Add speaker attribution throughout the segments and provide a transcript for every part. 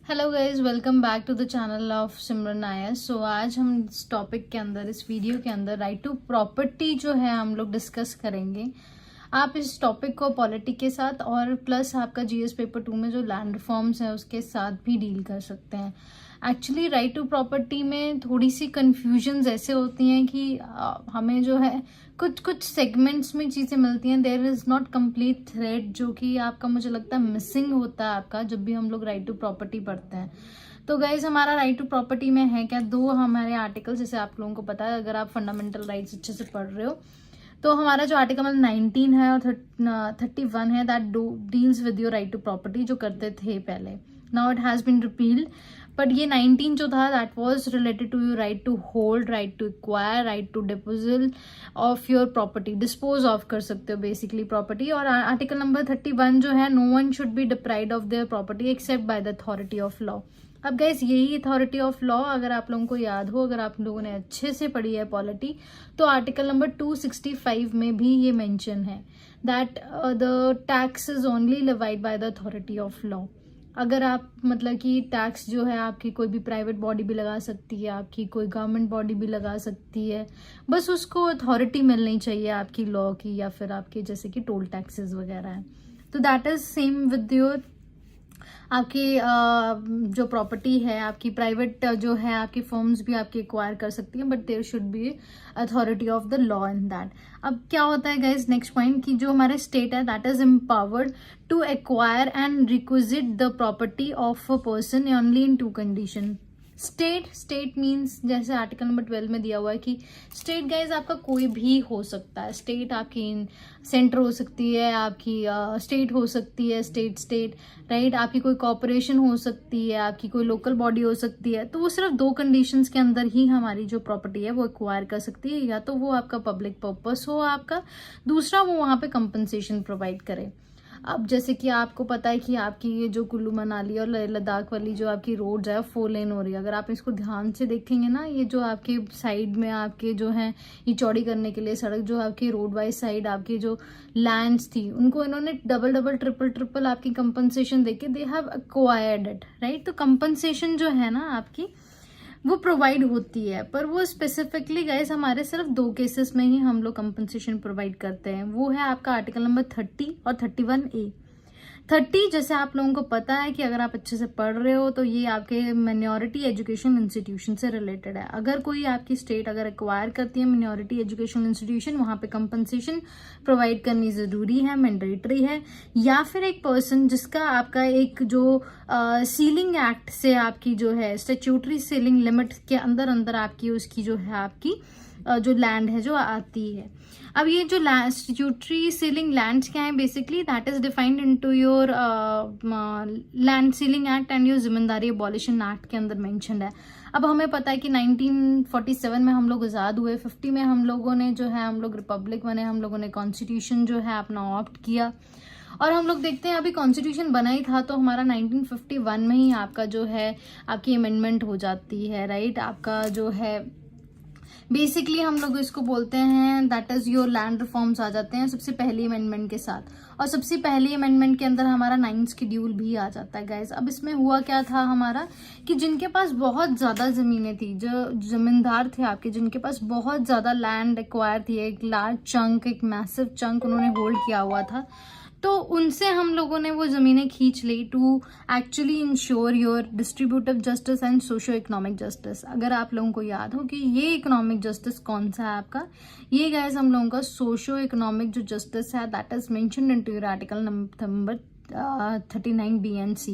Speaker 1: Hello guys, welcome back to the channel of Simran Nair. So आज हम इस टॉपिक के अंदर, इस वीडियो के अंदर राइट टू प्रॉपर्टी जो है हम लोग डिस्कस करेंगे। आप इस टॉपिक को पॉलिटी के साथ और प्लस आपका जीएस पेपर 2 में जो लैंड रिफॉर्म्स है उसके साथ भी डील कर सकते हैं। एक्चुअली राइट टू प्रॉपर्टी में थोड़ी सी कन्फ्यूजन्स ऐसे होती हैं कि हमें जो है कुछ कुछ सेगमेंट्स में चीज़ें मिलती हैं। There is not complete thread जो कि आपका, मुझे लगता है, मिसिंग होता है आपका जब भी हम लोग राइट टू प्रॉपर्टी पढ़ते हैं। तो गाइज, हमारा राइट टू प्रॉपर्टी में है क्या, दो हमारे आर्टिकल, जैसे आप लोगों को पता है अगर आप फंडामेंटल राइट्स अच्छे से पढ़ रहे हो। तो हमारा जो आर्टिकल 19 है और 31 है, that deals with your right to property, जो करते थे पहले। Now it has been repealed, but ये 19 जो था that was related to your right to hold, right to acquire, right to disposal of your property, dispose of कर सकते हो बेसिकली प्रॉपर्टी। और आर्टिकल नंबर 31 जो है, no one should be deprived of their property except by the authority of law. अब guys, यही authority of law अगर आप लोगों को याद हो, अगर आप लोगों ने अच्छे से पढ़ी है पॉलिटी, तो आर्टिकल नंबर 265 में भी ये मेंशन है that the tax is only levied bye the authority of law. अगर आप, मतलब कि टैक्स जो है आपकी कोई भी प्राइवेट बॉडी भी लगा सकती है, आपकी कोई गवर्नमेंट बॉडी भी लगा सकती है, बस उसको अथॉरिटी मिलनी चाहिए आपकी लॉ की, या फिर आपके जैसे कि टोल टैक्सेस वगैरह है। तो that is same with your आपकी जो प्रॉपर्टी है, आपकी प्राइवेट जो है, आपकी फर्म्स भी आपकी एक्वायर कर सकती हैं, but there should be authority of the law in that. अब क्या होता है गाइज, नेक्स्ट पॉइंट, कि जो हमारे स्टेट है that is empowered to acquire and requisite the property of a person only in 2 condition. State means, जैसे article number 12 में दिया हुआ है कि स्टेट गाइज आपका कोई भी हो सकता है। स्टेट आपकी सेंटर हो सकती है, आपकी स्टेट हो सकती है, स्टेट राइट, आपकी कोई कॉर्पोरेशन हो सकती है, आपकी कोई लोकल बॉडी हो सकती है। तो वो सिर्फ 2 कंडीशंस के अंदर ही हमारी जो प्रॉपर्टी है वो एक्वायर कर सकती है, या तो वो आपका पब्लिक पर्पस हो आपका, दूसरा वो वहाँ पे कंपनसेशन प्रोवाइड करे। अब जैसे कि आपको पता है कि आपकी ये जो कुल्लू मनाली और लेह लद्दाख वाली जो आपकी रोड्स है 4 लेन हो रही है। अगर आप इसको ध्यान से देखेंगे ना, ये जो आपके साइड में आपके जो है ये चौड़ी करने के लिए सड़क, जो आपकी रोड वाइज साइड आपकी जो लैंड्स थी, उनको इन्होंने डबल ट्रिपल आपकी कंपनसेशन देके they have acquired it, right. तो कंपनसेशन जो है ना आपकी, वो प्रोवाइड होती है, पर वो स्पेसिफिकली गाइस हमारे सिर्फ 2 केसेस में ही हम लोग कंपनसेशन प्रोवाइड करते हैं। वो है आपका आर्टिकल नंबर 30 और 31A। 30, जैसे आप लोगों को पता है कि अगर आप अच्छे से पढ़ रहे हो तो ये आपके माइनॉरिटी एजुकेशन इंस्टीट्यूशन से रिलेटेड है। अगर कोई आपकी स्टेट अगर एक्वायर करती है माइनॉरिटी एजुकेशन इंस्टीट्यूशन, वहां पे कंपनसेशन प्रोवाइड करनी जरूरी है, मैंडेटरी है। या फिर एक पर्सन जिसका आपका एक जो सीलिंग एक्ट से आपकी जो है स्टैट्यूटरी सीलिंग लिमिट के अंदर अंदर आपकी उसकी जो है आपकी जो लैंड है जो आती है। अब ये जो स्टैट्यूटरी सीलिंग लैंड्स क्या है, basically that is defined into your land ceiling act and your जिम्मेदारी अबॉलिशन एक्ट के अंदर मेंशन्ड है। अब हमें पता है कि 1947 में हम लोग आज़ाद हुए, 50 में हम लोगों ने जो है, हम लोग रिपब्लिक बने, हम लोगों ने कॉन्स्टिट्यूशन जो है अपना ऑप्ट किया। और हम लोग देखते हैं अभी कॉन्स्टिट्यूशन बना ही था तो हमारा 1951 में ही आपका जो है आपकी अमेंडमेंट हो जाती है, राइट। आपका जो है बेसिकली हम लोग इसको बोलते हैं that is your land reforms आ जाते हैं सबसे पहली अमेंडमेंट के साथ। और सबसे पहली अमेंडमेंट के अंदर हमारा 9th शेड्यूल भी आ जाता है गाइज। अब इसमें हुआ क्या था हमारा, कि जिनके पास बहुत ज्यादा जमीनें थी, जो जमींदार थे आपके, जिनके पास बहुत ज्यादा लैंड एक्वायर थी, एक लार्ज चंक, एक मैसिव चंक उन्होंने होल्ड किया हुआ था, तो उनसे हम लोगों ने वो जमीनें खींच ली to actually ensure your distributive justice and socio economic justice. अगर आप लोगों को याद हो कि ये इकोनॉमिक जस्टिस कौन सा है आपका, ये गाइस हम लोगों का सोशियो इकोनॉमिक जो जस्टिस है that is mentioned into your article number 39B and C.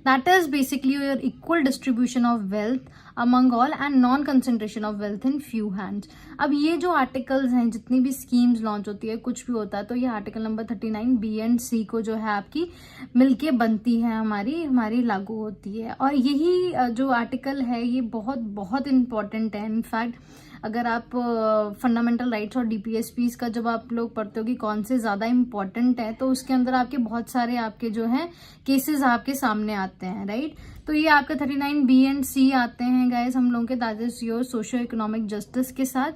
Speaker 1: That is basically your equal distribution of wealth among all and non-concentration of wealth in few hands. अब ये जो articles हैं, जितनी भी schemes launch होती है, कुछ भी होता है, तो ये article number 39B and C को जो है आपकी मिलके बनती है, हमारी लागू होती है। और यही जो आर्टिकल है ये बहुत बहुत इंपॉर्टेंट है। इनफैक्ट अगर आप फंडामेंटल राइट्स और डीपीएसपीस का जब आप लोग पढ़ते हो कि कौन से ज्यादा इंपॉर्टेंट है, तो उसके अंदर आपके बहुत सारे आपके जो है केसेस आपके सामने आते हैं, राइट। तो ये आपका 39B and C आते हैं गाइस हम लोगों के, that is your socio economic justice के साथ।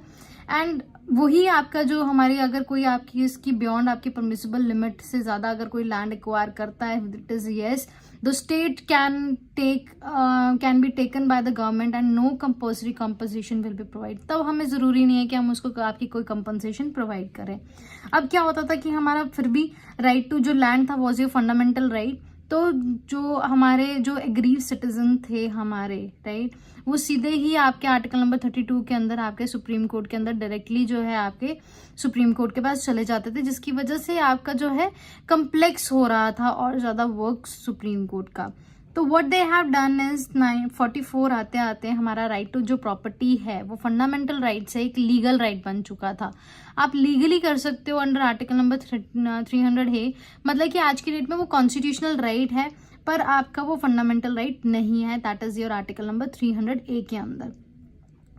Speaker 1: एंड वही आपका जो हमारी, अगर कोई आपकी इसकी बियॉन्ड आपकी परमिसिबल लिमिट से ज्यादा अगर कोई लैंड एक्वायर करता है, it is yes the state can be taken by the government and no compulsory compensation will be provide. तब हमें ज़रूरी नहीं है कि हम उसको आपकी कोई कंपनसेशन प्रोवाइड करें। अब क्या होता था कि हमारा फिर भी राइट टू जो लैंड था वॉज ए फंडामेंटल राइट। तो जो हमारे जो एग्रीव सिटीजन थे हमारे, राइट, वो सीधे ही आपके आर्टिकल नंबर 32 के अंदर आपके सुप्रीम कोर्ट के अंदर डायरेक्टली जो है आपके सुप्रीम कोर्ट के पास चले जाते थे, जिसकी वजह से आपका जो है कम्प्लेक्स हो रहा था और ज़्यादा वर्क सुप्रीम कोर्ट का। तो what they have done is 944 आते आते हमारा राइट टू जो प्रॉपर्टी है वो फंडामेंटल राइट से एक लीगल राइट बन चुका था। आप लीगली कर सकते हो अंडर आर्टिकल नंबर 300 है, मतलब कि आज की डेट में वो कॉन्स्टिट्यूशनल राइट है पर आपका वो फंडामेंटल राइट नहीं है। That is your article number 300A के अंदर।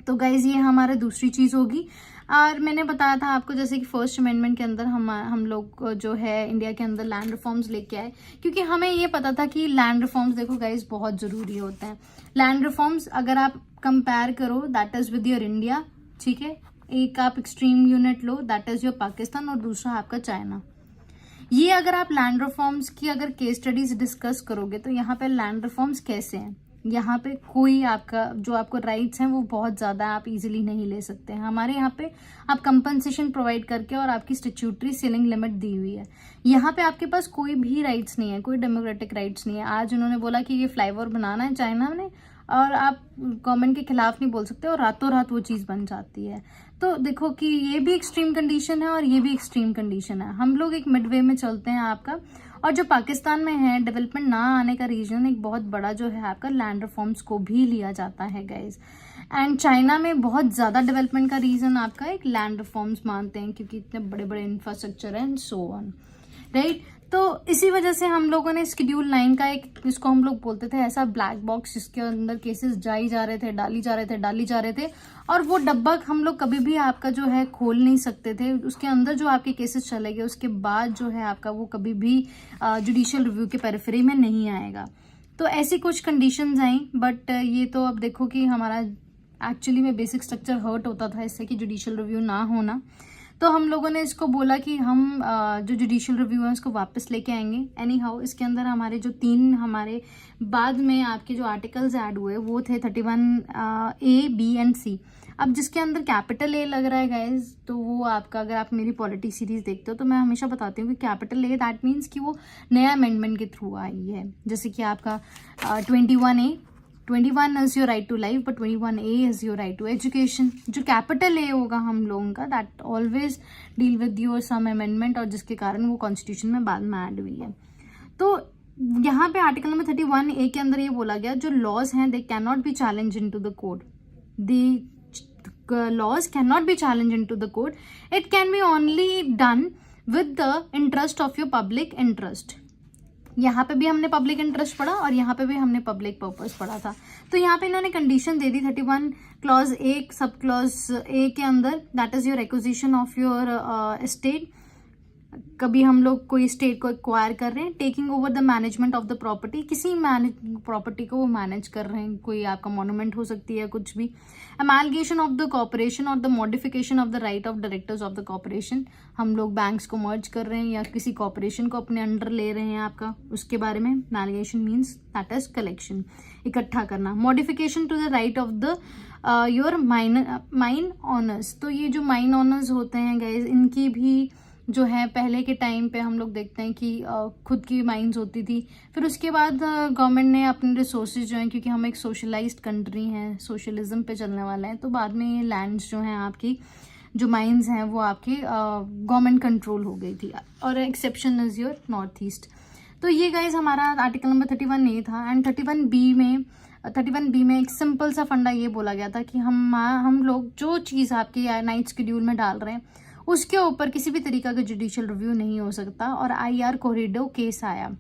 Speaker 1: तो गाइज ये हमारा दूसरी चीज होगी। और मैंने बताया था आपको जैसे कि फर्स्ट अमेंडमेंट के अंदर हम लोग जो है इंडिया के अंदर लैंड रिफॉर्म्स लेके आए, क्योंकि हमें ये पता था कि लैंड रिफॉर्म्स देखो गाइज बहुत जरूरी होते हैं। लैंड रिफॉर्म्स अगर आप कंपेयर करो that is with your India, ठीक है, एक आप extreme unit low that is your Pakistan और दूसरा आपका चाइना। ये अगर आप लैंड रिफॉर्म्स की अगर केस स्टडीज डिस्कस करोगे तो यहाँ पे लैंड रिफॉर्म्स कैसे हैं, यहाँ पे कोई आपका जो आपको राइट्स हैं वो बहुत ज़्यादा आप इजीली नहीं ले सकते हैं। हमारे यहाँ पे आप कंपनसेशन प्रोवाइड करके और आपकी स्टैट्यूटरी सीलिंग लिमिट दी हुई है। यहाँ पे आपके पास कोई भी राइट्स नहीं है, कोई डेमोक्रेटिक राइट्स नहीं है। आज उन्होंने बोला कि ये फ्लाईओवर बनाना है चाइना ने और आप गवर्नमेंट के खिलाफ नहीं बोल सकते और रातों रात वो चीज़ बन जाती है। तो देखो कि ये भी एक्सट्रीम कंडीशन है और ये भी एक्सट्रीम कंडीशन है। हम लोग एक मिडवे में चलते हैं आपका। और जो पाकिस्तान में है डेवलपमेंट ना आने का रीजन एक बहुत बड़ा जो है आपका लैंड रिफॉर्म्स को भी लिया जाता है गाइज। एंड चाइना में बहुत ज़्यादा डेवलपमेंट का रीजन आपका एक लैंड रिफॉर्म्स मानते हैं क्योंकि इतने बड़े बड़े इंफ्रास्ट्रक्चर है एंड सो ऑन, राइट। तो इसी वजह से हम लोगों ने शेड्यूल 9 का एक, जिसको हम लोग बोलते थे ऐसा ब्लैक बॉक्स जिसके अंदर केसेस डाली जा रहे थे और वो डब्बा हम लोग कभी भी आपका जो है खोल नहीं सकते थे। उसके अंदर जो आपके केसेस चले गए उसके बाद जो है आपका वो कभी भी जुडिशियल रिव्यू के पेरिफेरी में नहीं आएगा। तो ऐसी कुछ कंडीशंस आई, बट ये तो अब देखो कि हमारा एक्चुअली में बेसिक स्ट्रक्चर हर्ट होता था इससे कि जुडिशियल रिव्यू ना होना। तो हम लोगों ने इसको बोला कि हम जो जुडिशियल रिव्यू है उसको वापस लेके आएंगे। एनी हाउ इसके अंदर हमारे जो 3 हमारे बाद में आपके जो आर्टिकल्स ऐड हुए वो थे 31A, B एंड C। अब जिसके अंदर कैपिटल A लग रहा है गाइज, तो वो आपका, अगर आप मेरी पॉलिटी सीरीज देखते हो तो मैं हमेशा बताती हूँ कि कैपिटल A दैट मीन्स कि वो नया अमेंडमेंट के थ्रू आई है। जैसे कि आपका 21 is your right to life, but 21A is your right to education। जो कैपिटल A होगा हम लोगों का that always deal with your some amendment और जिसके कारण वो कॉन्स्टिट्यूशन में बाद में ऐड हुई है। तो यहाँ पे आर्टिकल नंबर 31A के अंदर ये बोला गया जो लॉज हैं they can not be challenge into the court, the laws can not be challenge into the court, it can be only done with the interest of your public interest. यहाँ पे भी हमने public interest पढ़ा और यहाँ पे भी हमने पब्लिक पर्पस पढ़ा था। तो यहाँ पे इन्होंने condition they the 31 clause 1 sub clause A के अंदर, that is your acquisition of your estate. कभी हम लोग कोई स्टेट को एक्वायर कर रहे हैं, taking over the management of the property, किसी प्रॉपर्टी को वो मैनेज कर रहे हैं, कोई आपका मोनूमेंट हो सकती है कुछ भी। अमालगेशन ऑफ द कॉर्पोरेशन और the modification of the right of directors of the corporation, हम लोग बैंक्स को मर्ज कर रहे हैं या किसी कॉर्पोरेशन को अपने अंडर ले रहे हैं आपका, उसके बारे में। Amalgamation means that is collection, इकट्ठा करना। Modification to the right of the your mine owners, तो ये जो माइन ऑनर्स होते हैं गाइज इनकी भी जो है पहले के टाइम पे हम लोग देखते हैं कि खुद की माइंस होती थी, फिर उसके बाद गवर्नमेंट ने अपने रिसोर्सेज जो हैं, क्योंकि हम एक सोशलाइज्ड कंट्री हैं, सोशलिज्म पे चलने वाले हैं, तो बाद में ये लैंड्स जो हैं आपकी जो माइंस हैं वो आपकी गवर्नमेंट कंट्रोल हो गई थी। और exception is your north east. तो ये गाइज हमारा आर्टिकल नंबर 31A था। एंड 31B में एक सिंपल सा फंडा ये बोला गया था कि हम लोग जो चीज़ आपके 9th शेड्यूल में डाल रहे हैं उसके ऊपर किसी भी तरीका का जुडिशियल रिव्यू नहीं हो सकता। और IR कोरिडो केस आया।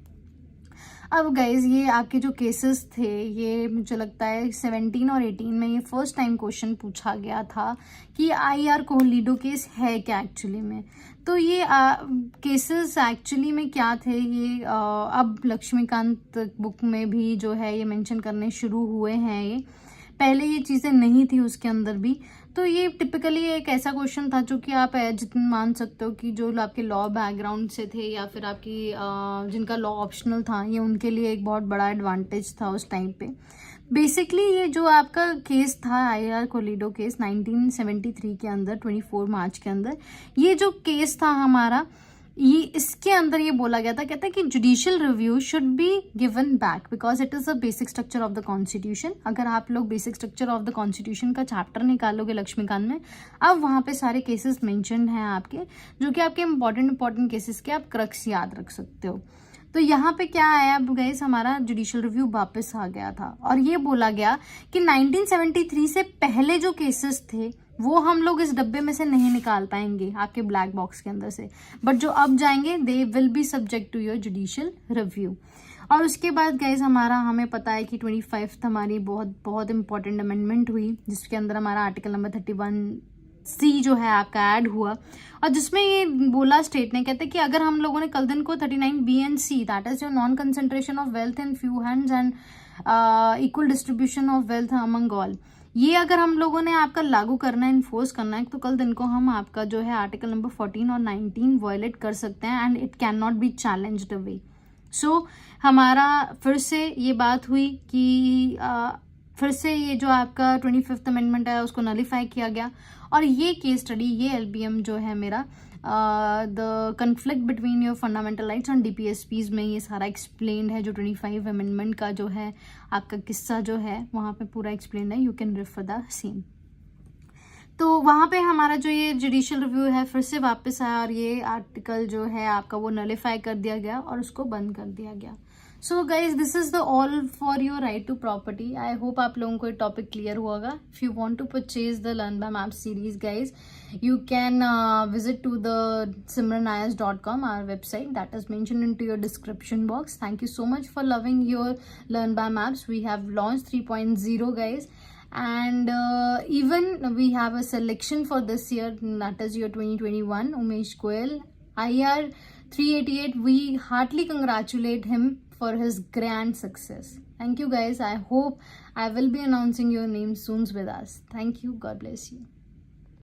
Speaker 1: अब गाइज ये आपके जो केसेस थे ये मुझे लगता है 17 और 18 में ये फर्स्ट टाइम क्वेश्चन पूछा गया था कि IR कोलिडो केस है क्या एक्चुअली में। तो ये केसेस एक्चुअली में क्या थे ये अब लक्ष्मीकांत बुक में भी जो है ये मेंशन करने शुरू हुए हैं। ये पहले ये चीज़ें नहीं थी उसके अंदर भी। तो ये टिपिकली एक ऐसा क्वेश्चन था जो कि आप जितना मान सकते हो कि जो आपके लॉ बैकग्राउंड से थे या फिर आपकी जिनका लॉ ऑप्शनल था, ये उनके लिए एक बहुत बड़ा एडवांटेज था उस टाइम पे। बेसिकली ये जो आपका केस था IR कोलिडो केस 1973 के अंदर 24 मार्च के अंदर, ये जो केस था हमारा, ये इसके अंदर ये बोला गया था, कहता है कि judicial review should be given back because it is a basic structure of the constitution. अगर आप लोग basic structure of the constitution का चैप्टर निकालोगे लक्ष्मीकांत में, अब वहाँ पे सारे केसेस मेंशन्ड हैं आपके, जो कि आपके इंपॉर्टेंट केसेस के आप क्रक्स याद रख सकते हो। तो यहाँ पे क्या आया अब गाइस, हमारा जुडिशियल रिव्यू वापस आ गया था और ये बोला गया कि 1973 से पहले जो केसेस थे वो हम लोग इस डब्बे में से नहीं निकाल पाएंगे आपके ब्लैक बॉक्स के अंदर से, बट जो अब जाएंगे they will be subject to your judicial review. और उसके बाद गाइज हमें पता है कि 25 हमारी बहुत इंपॉर्टेंट अमेंडमेंट हुई, जिसके अंदर हमारा आर्टिकल नंबर 31C जो है आपका ऐड हुआ, और जिसमें ये बोला स्टेट ने, कहते कि अगर हम लोगों ने कल दिन को 39B and C that is your non concentration of wealth in few hands and equal distribution of wealth among all, ये अगर हम लोगों ने आपका लागू करना है, इन्फोर्स करना है, तो कल दिन को हम आपका जो है आर्टिकल नंबर 14 और 19 वायलेट कर सकते हैं and it can not be challenged away. So हमारा फिर से ये बात हुई कि फिर से ये जो आपका 25th अमेंडमेंट है उसको नलिफाई किया गया, और ये केस स्टडी, ये LBM जो है मेरा the conflict between your fundamental rights and DPSPs में ये सारा एक्सप्लेन्ड है। जो 25 अमेंडमेंट का जो है आपका किस्सा जो है वहाँ पे पूरा एक्सप्लेन है, you can refer the same. तो वहाँ पे हमारा जो ये जुडिशियल रिव्यू है फिर से वापस आया और ये आर्टिकल जो है आपका वो नलिफाई कर दिया गया और उसको बंद कर दिया गया। So guys this is the all for your right to property. I hope आप लोगों को ये टॉपिक क्लियर हुआ होगा। If you want to purchase the learn by maps series guys, you can visit to the simranayas.com, our website that is mentioned into your description box. Thank you so much for loving your Learn by Maps. We have launched 3.0 guys, and even we have a selection for this year, that is your 2021 Umesh Goel IR 388. We heartily congratulate him for his grand success. Thank you guys. I hope I will be announcing your name soon with us. Thank you. God bless you.